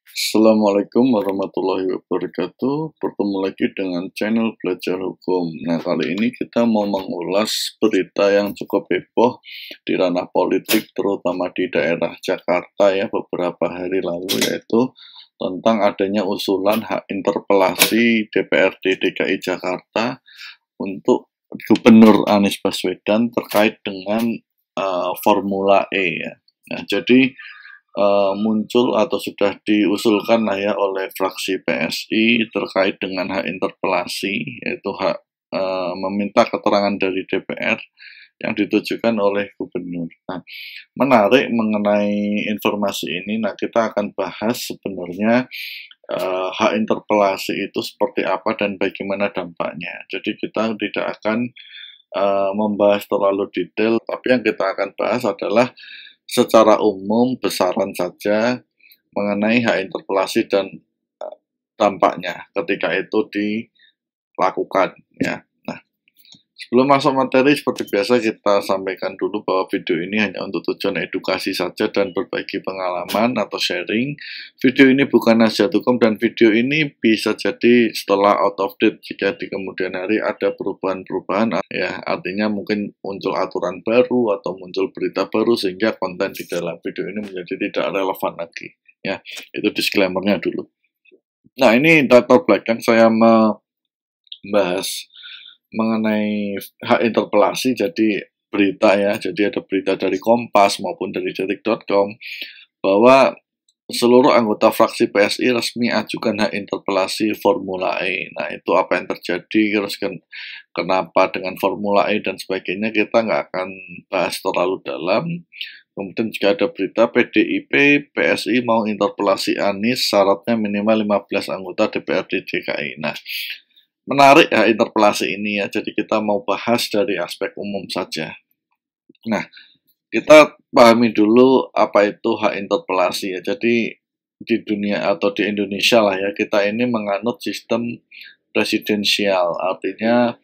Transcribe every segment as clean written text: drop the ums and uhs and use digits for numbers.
Assalamualaikum warahmatullahi wabarakatuh. Bertemu lagi dengan channel Belajar Hukum. Nah, kali ini kita mau mengulas berita yang cukup heboh di ranah politik, terutama di daerah Jakarta ya beberapa hari lalu, yaitu tentang adanya usulan hak interpelasi DPRD DKI Jakarta untuk Gubernur Anies Baswedan terkait dengan Formula E ya. Nah, jadi muncul atau sudah diusulkan lah ya oleh fraksi PSI terkait dengan hak interpelasi, yaitu hak meminta keterangan dari DPR yang ditujukan oleh gubernur. Nah, menarik mengenai informasi ini. Nah, kita akan bahas sebenarnya hak interpelasi itu seperti apa dan bagaimana dampaknya. Jadi kita tidak akan membahas terlalu detail, tapi yang kita akan bahas adalah secara umum besaran saja mengenai hak interpelasi dan dampaknya ketika itu dilakukan ya. Nah, sebelum masuk materi, seperti biasa kita sampaikan dulu bahwa video ini hanya untuk tujuan edukasi saja dan berbagi pengalaman atau sharing. Video ini bukan nasihat hukum dan video ini bisa jadi setelah out of date jika di kemudian hari ada perubahan-perubahan ya, artinya mungkin muncul aturan baru atau muncul berita baru sehingga konten di dalam video ini menjadi tidak relevan lagi ya. Itu disclaimer-nya dulu. Nah, ini latar belakang saya membahas mengenai hak interpelasi. Jadi berita ya, jadi ada berita dari Kompas maupun dari detik.com bahwa seluruh anggota fraksi PSI resmi ajukan hak interpelasi Formula E. Nah, itu apa yang terjadi, terus kenapa dengan Formula E dan sebagainya, kita nggak akan bahas terlalu dalam. Kemudian juga ada berita PDIP, PSI mau interpelasi Anies, syaratnya minimal 15 anggota DPRD DKI. Nah, menarik ya interpelasi ini ya, jadi kita mau bahas dari aspek umum saja. Nah, kita pahami dulu apa itu hak interpelasi ya. Jadi di dunia atau di Indonesia lah ya, kita ini menganut sistem presidensial, artinya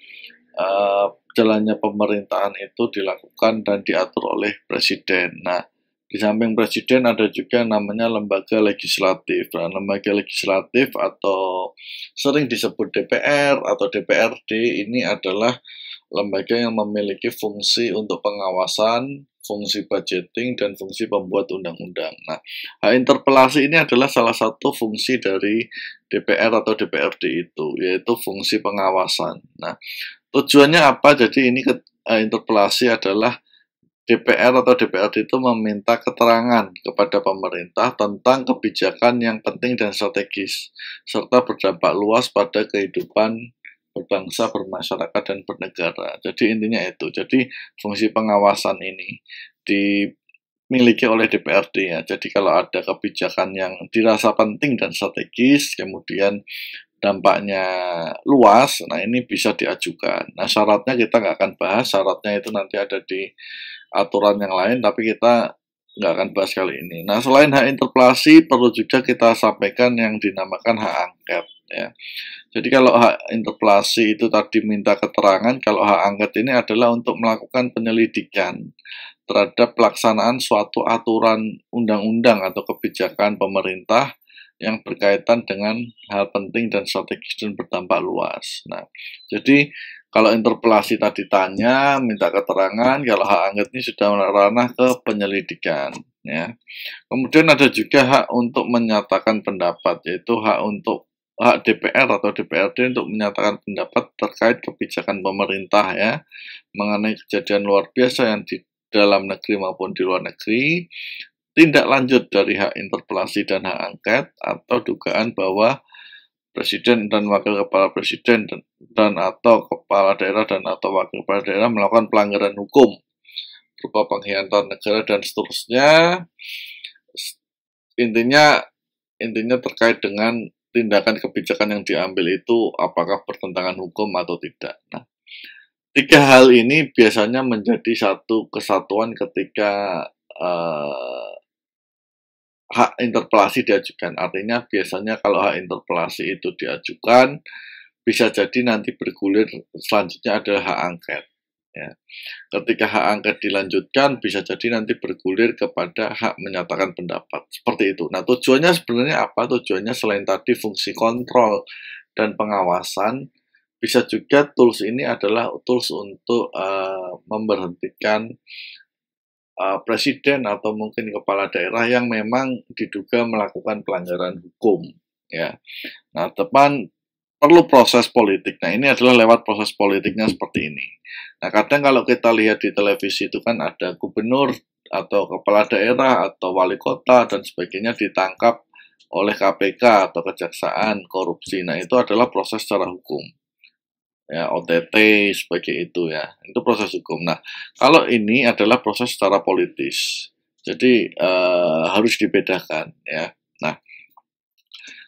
jalannya pemerintahan itu dilakukan dan diatur oleh presiden. Nah, di samping presiden ada juga namanya lembaga legislatif. Nah, lembaga legislatif atau sering disebut DPR atau DPRD ini adalah lembaga yang memiliki fungsi untuk pengawasan, fungsi budgeting, dan fungsi pembuat undang-undang. Nah, hak interpelasi ini adalah salah satu fungsi dari DPR atau DPRD itu, yaitu fungsi pengawasan. Nah, tujuannya apa? Jadi ini interpelasi adalah DPR atau DPRD itu meminta keterangan kepada pemerintah tentang kebijakan yang penting dan strategis, serta berdampak luas pada kehidupan berbangsa, bermasyarakat, dan bernegara. Jadi intinya itu. Jadi fungsi pengawasan ini dimiliki oleh DPRD ya. Jadi kalau ada kebijakan yang dirasa penting dan strategis, kemudian dampaknya luas, nah ini bisa diajukan. Nah, syaratnya kita nggak akan bahas, syaratnya itu nanti ada di aturan yang lain, tapi kita nggak akan bahas kali ini. Nah, selain hak interpelasi, perlu juga kita sampaikan yang dinamakan hak angket ya. Jadi kalau hak interpelasi itu tadi minta keterangan, kalau hak angket ini adalah untuk melakukan penyelidikan terhadap pelaksanaan suatu aturan undang-undang atau kebijakan pemerintah yang berkaitan dengan hal penting dan strategis dan berdampak luas. Nah, jadi kalau interpelasi tadi tanya, minta keterangan, kalau hak angket ini sudah ranah ke penyelidikan. Ya. Kemudian ada juga hak untuk menyatakan pendapat, yaitu hak DPR atau DPRD untuk menyatakan pendapat terkait kebijakan pemerintah ya, mengenai kejadian luar biasa yang di dalam negeri maupun di luar negeri, tindak lanjut dari hak interpelasi dan hak angket, atau dugaan bahwa presiden dan wakil kepala presiden dan atau kepala daerah dan atau wakil kepala daerah melakukan pelanggaran hukum berupa pengkhianatan negara dan seterusnya. Intinya terkait dengan tindakan kebijakan yang diambil itu apakah bertentangan hukum atau tidak. Nah, tiga hal ini biasanya menjadi satu kesatuan ketika hak interpelasi diajukan. Artinya biasanya kalau hak interpelasi itu diajukan, bisa jadi nanti bergulir selanjutnya adalah hak angket. Ya. Ketika hak angket dilanjutkan, bisa jadi nanti bergulir kepada hak menyatakan pendapat. Seperti itu. Nah, tujuannya sebenarnya apa? Tujuannya selain tadi fungsi kontrol dan pengawasan, bisa juga tools ini adalah tools untuk memberhentikan presiden atau mungkin kepala daerah yang memang diduga melakukan pelanggaran hukum. Ya. Nah, depan perlu proses politik. Nah, ini adalah lewat proses politiknya seperti ini. Nah, kadang kalau kita lihat di televisi itu kan ada gubernur atau kepala daerah atau wali kota dan sebagainya ditangkap oleh KPK atau Kejaksaan korupsi. Nah, itu adalah proses secara hukum. Ya, OTT sebagai itu ya. Itu proses hukum. Nah, kalau ini adalah proses secara politis. Jadi harus dibedakan ya. Nah,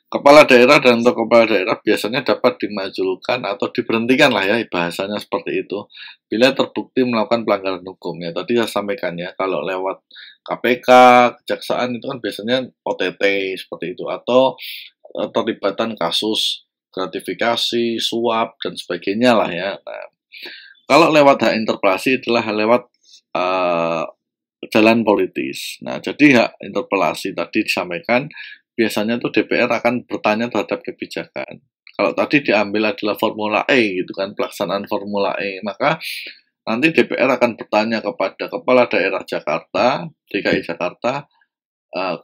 kepala daerah dan untuk kepala daerah biasanya dapat dimajulkan atau diberhentikan lah ya, bahasanya seperti itu, bila terbukti melakukan pelanggaran hukum. Ya, tadi saya sampaikan ya, kalau lewat KPK, Kejaksaan itu kan biasanya OTT seperti itu, atau terlibatan kasus gratifikasi, suap, dan sebagainya lah ya. Nah, kalau lewat hak interpelasi adalah lewat jalan politis. Nah, jadi hak interpelasi tadi disampaikan, biasanya tuh DPR akan bertanya terhadap kebijakan. Kalau tadi diambil adalah Formula E gitu kan, pelaksanaan Formula E, maka nanti DPR akan bertanya kepada kepala daerah Jakarta, DKI Jakarta,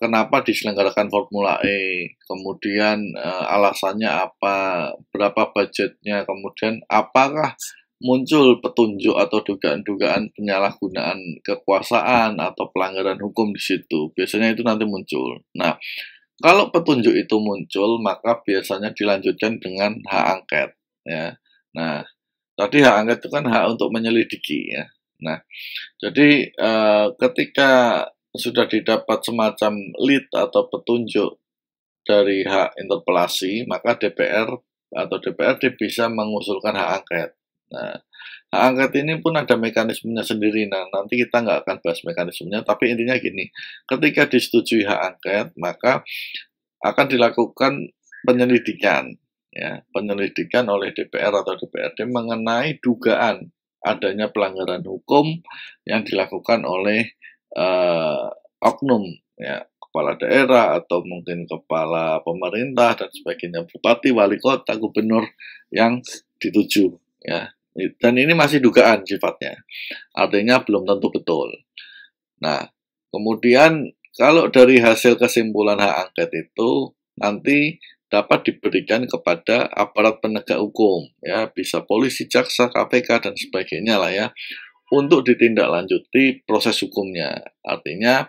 kenapa diselenggarakan Formula E, kemudian alasannya apa, berapa budgetnya, kemudian apakah muncul petunjuk atau dugaan-dugaan penyalahgunaan kekuasaan atau pelanggaran hukum di situ. Biasanya itu nanti muncul. Nah, kalau petunjuk itu muncul, maka biasanya dilanjutkan dengan hak angket. Ya. Nah, tadi hak angket itu kan hak untuk menyelidiki. Ya. Nah, jadi ketika sudah didapat semacam lead atau petunjuk dari hak interpelasi, maka DPR atau DPRD bisa mengusulkan hak angket. Nah, hak angket ini pun ada mekanismenya sendiri. Nah, nanti kita nggak akan bahas mekanismenya, tapi intinya gini, ketika disetujui hak angket, maka akan dilakukan penyelidikan, ya, penyelidikan oleh DPR atau DPRD mengenai dugaan adanya pelanggaran hukum yang dilakukan oleh oknum, ya, kepala daerah atau mungkin kepala pemerintah dan sebagainya, bupati, wali kota, gubernur yang dituju, ya. Dan ini masih dugaan sifatnya, artinya belum tentu betul. Nah, kemudian kalau dari hasil kesimpulan hak angket itu nanti dapat diberikan kepada aparat penegak hukum, ya, bisa polisi, jaksa, KPK dan sebagainya lah ya, untuk ditindaklanjuti proses hukumnya. Artinya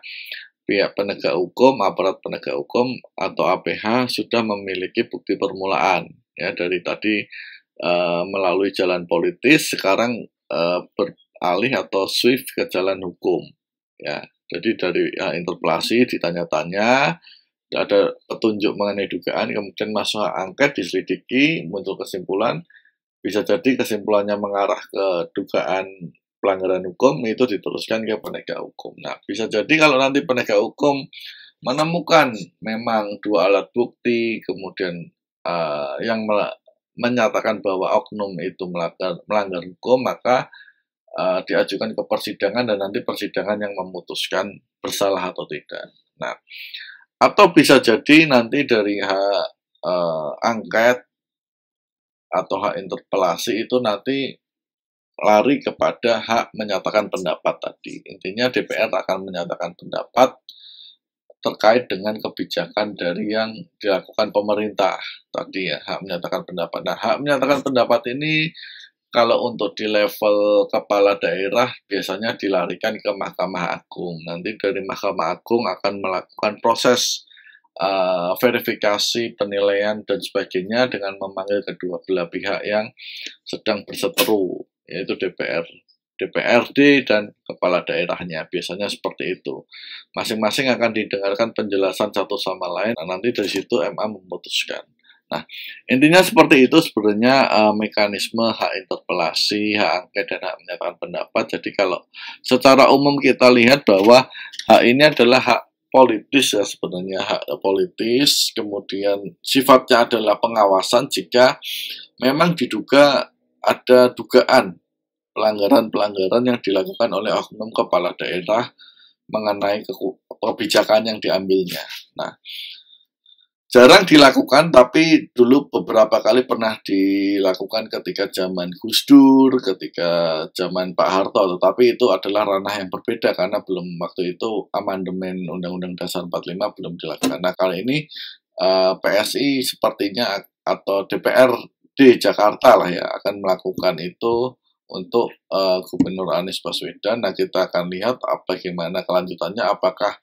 pihak penegak hukum, aparat penegak hukum atau APH sudah memiliki bukti permulaan, ya, dari tadi melalui jalan politis, sekarang beralih atau shift ke jalan hukum, ya. Jadi dari interpelasi ditanya-tanya, ada petunjuk mengenai dugaan, kemudian masuk angket, diselidiki, muncul kesimpulan, bisa jadi kesimpulannya mengarah ke dugaan pelanggaran hukum, itu diteruskan ke penegak hukum. Nah, bisa jadi kalau nanti penegak hukum menemukan memang dua alat bukti, kemudian yang menyatakan bahwa oknum itu melanggar hukum, maka diajukan ke persidangan dan nanti persidangan yang memutuskan bersalah atau tidak. Nah, atau bisa jadi nanti dari hak angket atau hak interpelasi itu nanti lari kepada hak menyatakan pendapat tadi. Intinya DPR akan menyatakan pendapat terkait dengan kebijakan dari yang dilakukan pemerintah tadi ya, hak menyatakan pendapat. Nah, hak menyatakan pendapat ini kalau untuk di level kepala daerah biasanya dilarikan ke Mahkamah Agung. Nanti dari Mahkamah Agung akan melakukan proses verifikasi, penilaian dan sebagainya dengan memanggil kedua belah pihak yang sedang berseteru, yaitu DPRD dan kepala daerahnya, biasanya seperti itu. Masing-masing akan didengarkan penjelasan satu sama lain, nah, nanti dari situ MA memutuskan. Nah, intinya seperti itu sebenarnya mekanisme hak interpelasi, hak angket, dan hak menyatakan pendapat. Jadi kalau secara umum kita lihat bahwa hak ini adalah hak politis ya, sebenarnya hak politis, kemudian sifatnya adalah pengawasan jika memang diduga ada dugaan pelanggaran-pelanggaran yang dilakukan oleh oknum kepala daerah mengenai kebijakan yang diambilnya. Nah, jarang dilakukan, tapi dulu beberapa kali pernah dilakukan ketika zaman Gus Dur, ketika zaman Pak Harto, tetapi itu adalah ranah yang berbeda karena belum waktu itu amandemen Undang-Undang Dasar 45 belum dilakukan. Nah, kali ini PSI sepertinya atau DPRD Jakarta lah ya akan melakukan itu untuk Gubernur Anies Baswedan. Nah, kita akan lihat bagaimana kelanjutannya, apakah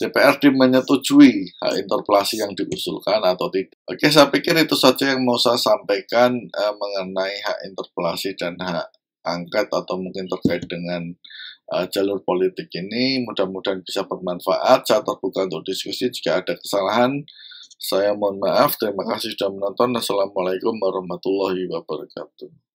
DPRD menyetujui hak interpelasi yang diusulkan atau tidak. Oke, saya pikir itu saja yang mau saya sampaikan mengenai hak interpelasi dan hak angket atau mungkin terkait dengan jalur politik ini. Mudah-mudahan bisa bermanfaat. Saya terbuka untuk diskusi. Jika ada kesalahan, saya mohon maaf. Terima kasih sudah menonton. Assalamualaikum warahmatullahi wabarakatuh.